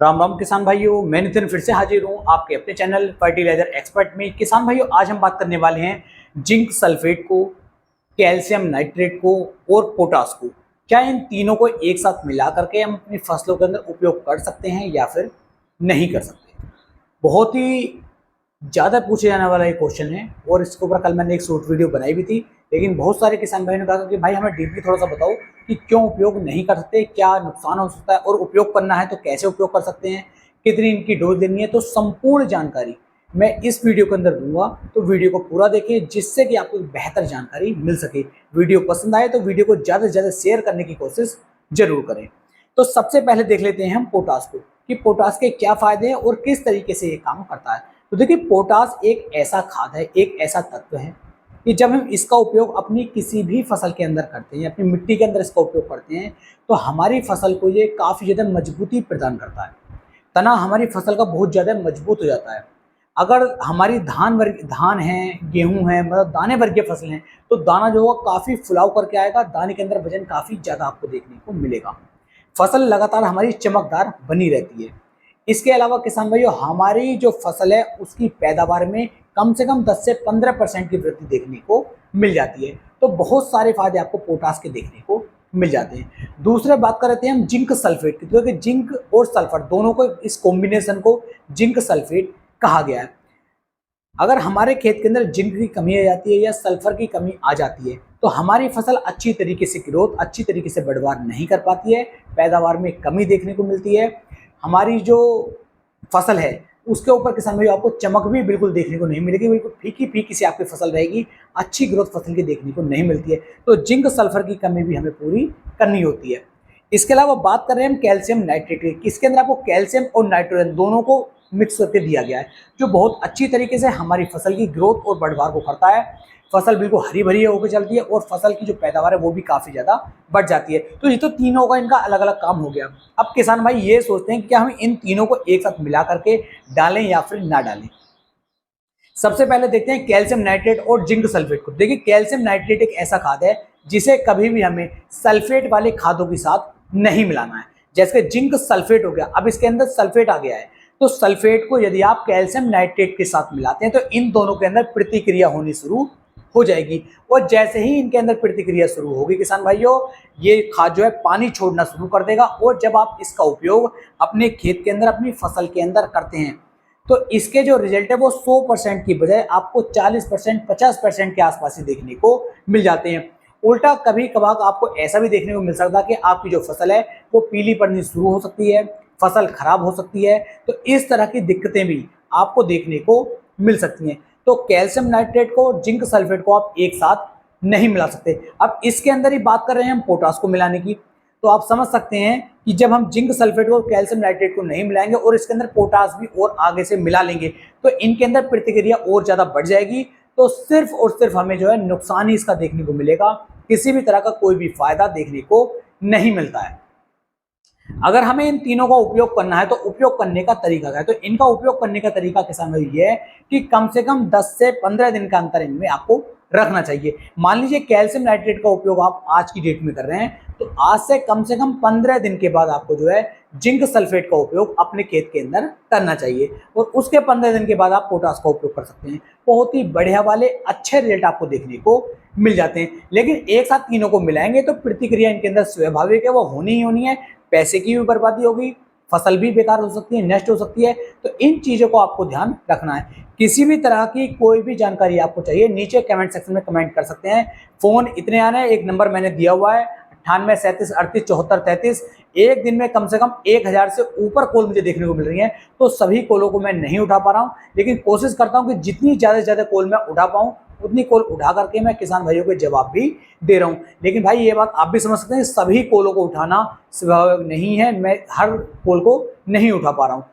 राम राम किसान भाइयों, मैं नितिन फिर से हाजिर हूँ आपके अपने चैनल फर्टिलाइजर एक्सपर्ट में। किसान भाइयों, आज हम बात करने वाले हैं जिंक सल्फेट को, कैल्शियम नाइट्रेट को और पोटास को। क्या इन तीनों को एक साथ मिला करके हम अपनी फसलों के अंदर उपयोग कर सकते हैं या फिर नहीं कर सकते? बहुत ही ज़्यादा पूछे जाने वाला ये क्वेश्चन है और इसके ऊपर कल मैंने एक शॉर्ट वीडियो बनाई भी थी, लेकिन बहुत सारे किसान भाइयों ने कहा कि भाई हमें डीपली थोड़ा सा बताओ कि क्यों उपयोग नहीं कर सकते, क्या नुकसान हो सकता है और उपयोग करना है तो कैसे उपयोग कर सकते हैं, कितनी इनकी डोज देनी है। तो संपूर्ण जानकारी मैं इस वीडियो के अंदर दूंगा, तो वीडियो को पूरा देखिए जिससे कि आपको बेहतर जानकारी मिल सके। वीडियो पसंद आए तो वीडियो को ज़्यादा से ज़्यादा शेयर करने की कोशिश जरूर करें। तो सबसे पहले देख लेते हैं हम पोटास को कि पोटास के क्या फायदे हैं और किस तरीके से ये काम करता है। तो देखिए, पोटास एक ऐसा खाद है, एक ऐसा तत्व है कि जब हम इसका उपयोग अपनी किसी भी फसल के अंदर करते हैं, अपनी मिट्टी के अंदर इसका उपयोग करते हैं, तो हमारी फसल को ये काफ़ी ज़्यादा मजबूती प्रदान करता है। तना हमारी फसल का बहुत ज़्यादा मजबूत हो जाता है। अगर हमारी धान है, गेहूं है, मतलब दाने वर्गीय फसल हैं, तो दाना जो होगा काफ़ी फुलाव करके आएगा, दाने के अंदर वजन काफ़ी ज़्यादा आपको देखने को मिलेगा। फसल लगातार हमारी चमकदार बनी रहती है। इसके अलावा किसान भाइयों, हमारी जो फसल है उसकी पैदावार में कम से कम 10 से 15% की वृद्धि देखने को मिल जाती है। तो बहुत सारे फायदे आपको पोटास के देखने को मिल जाते हैं। दूसरे बात कर रहे थे हम जिंक सल्फेट की, क्योंकि जिंक और सल्फर दोनों को, इस कॉम्बिनेशन को जिंक सल्फेट कहा गया है। अगर हमारे खेत के अंदर जिंक की कमी आ जाती है या सल्फर की कमी आ जाती है, तो हमारी फसल अच्छी तरीके से ग्रोथ, अच्छी तरीके से पैदावार नहीं कर पाती है, पैदावार में कमी देखने को मिलती है। हमारी जो फसल है उसके ऊपर किसान भाई आपको चमक भी बिल्कुल देखने को नहीं मिलेगी, बिल्कुल फीकी फीकी सी आपकी फसल रहेगी, अच्छी ग्रोथ फसल की देखने को नहीं मिलती है। तो जिंक सल्फर की कमी भी हमें पूरी करनी होती है। इसके अलावा बात कर रहे हैं हम कैल्शियम नाइट्रेट की। इसके अंदर आपको कैल्शियम और नाइट्रोजन दोनों को मिक्स करके दिया गया है, जो बहुत अच्छी तरीके से हमारी फसल की ग्रोथ और बढ़वार को करता है। फसल बिल्कुल हरी भरी होकर चलती है और फसल की जो पैदावार है वो भी काफ़ी ज़्यादा बढ़ जाती है। तो ये तो तीनों का इनका अलग अलग काम हो गया। अब किसान भाई ये सोचते हैं कि क्या हम इन तीनों को एक साथ मिला करके डालें या फिर ना डालें। सबसे पहले देखते हैं कैल्शियम नाइट्रेट और जिंक सल्फेट को। देखिए, कैल्शियम नाइट्रेट एक ऐसा खाद है जिसे कभी भी हमें सल्फेट वाले खादों के साथ नहीं मिलाना है। जैसे जिंक सल्फेट हो गया, अब इसके अंदर सल्फेट आ गया है, तो सल्फेट को यदि आप कैल्शियम नाइट्रेट के साथ मिलाते हैं तो इन दोनों के अंदर प्रतिक्रिया होनी शुरू हो जाएगी। और जैसे ही इनके अंदर प्रतिक्रिया शुरू होगी किसान भाइयों, ये खाद जो है पानी छोड़ना शुरू कर देगा। और जब आप इसका उपयोग अपने खेत के अंदर, अपनी फसल के अंदर करते हैं, तो इसके जो रिजल्ट है वो 100% की बजाय आपको 40%, 50% के आसपास ही देखने को मिल जाते हैं। उल्टा कभी कभार आपको ऐसा भी देखने को मिल सकता है कि आपकी जो फसल है वो पीली पड़नी शुरू हो सकती है, फसल खराब हो सकती है। तो इस तरह की दिक्कतें भी आपको देखने को मिल सकती हैं। तो कैल्शियम नाइट्रेट को और जिंक सल्फेट को आप एक साथ नहीं मिला सकते। अब इसके अंदर ही बात कर रहे हैं हम पोटास को मिलाने की, तो आप समझ सकते हैं कि जब हम जिंक सल्फेट और कैल्शियम नाइट्रेट को नहीं मिलाएंगे और इसके अंदर पोटास भी और आगे से मिला लेंगे, तो इनके अंदर प्रतिक्रिया और ज़्यादा बढ़ जाएगी। तो सिर्फ और सिर्फ हमें जो है नुकसान ही इसका देखने को मिलेगा, किसी भी तरह का कोई भी फायदा देखने को नहीं मिलता है। अगर हमें इन तीनों का उपयोग करना है तो उपयोग करने का तरीका क्या है? तो इनका उपयोग करने का तरीका किसान भाई ये है कि कम से कम 10 से 15 दिन का अंतर इनमें आपको रखना चाहिए। मान लीजिए कैल्शियम नाइट्रेट का उपयोग आप आज की डेट में कर रहे हैं, तो आज से कम 15 दिन के बाद आपको जो है जिंक सल्फेट का उपयोग अपने खेत के अंदर करना चाहिए और उसके 15 दिन के बाद आप पोटास का उपयोग कर सकते हैं। बहुत ही बढ़िया वाले अच्छे रिजल्ट आपको देखने को मिल जाते हैं। लेकिन एक साथ तीनों को मिलाएंगे तो प्रतिक्रिया इनके अंदर स्वाभाविक है, वो होनी ही होनी है। पैसे की भी बर्बादी होगी, फसल भी बेकार हो सकती है, नष्ट हो सकती है। तो इन चीज़ों को आपको ध्यान रखना है। किसी भी तरह की कोई भी जानकारी आपको चाहिए, नीचे कमेंट सेक्शन में कमेंट कर सकते हैं। फ़ोन इतने आने हैं, एक नंबर मैंने दिया हुआ है 9837387433। एक दिन में कम से कम 1000 से ऊपर कॉल मुझे देखने को मिल रही हैं। तो सभी कॉलों को मैं नहीं उठा पा रहा हूँ, लेकिन कोशिश करता हूँ कि जितनी ज़्यादा से ज़्यादा कॉल मैं उठा पाऊँ उतनी कॉल उठा करके मैं किसान भाइयों के जवाब भी दे रहा हूँ। लेकिन भाई ये बात आप भी समझ सकते हैं, सभी कॉलों को उठाना स्वाभाविक नहीं है, मैं हर कॉल को नहीं उठा पा रहा हूँ।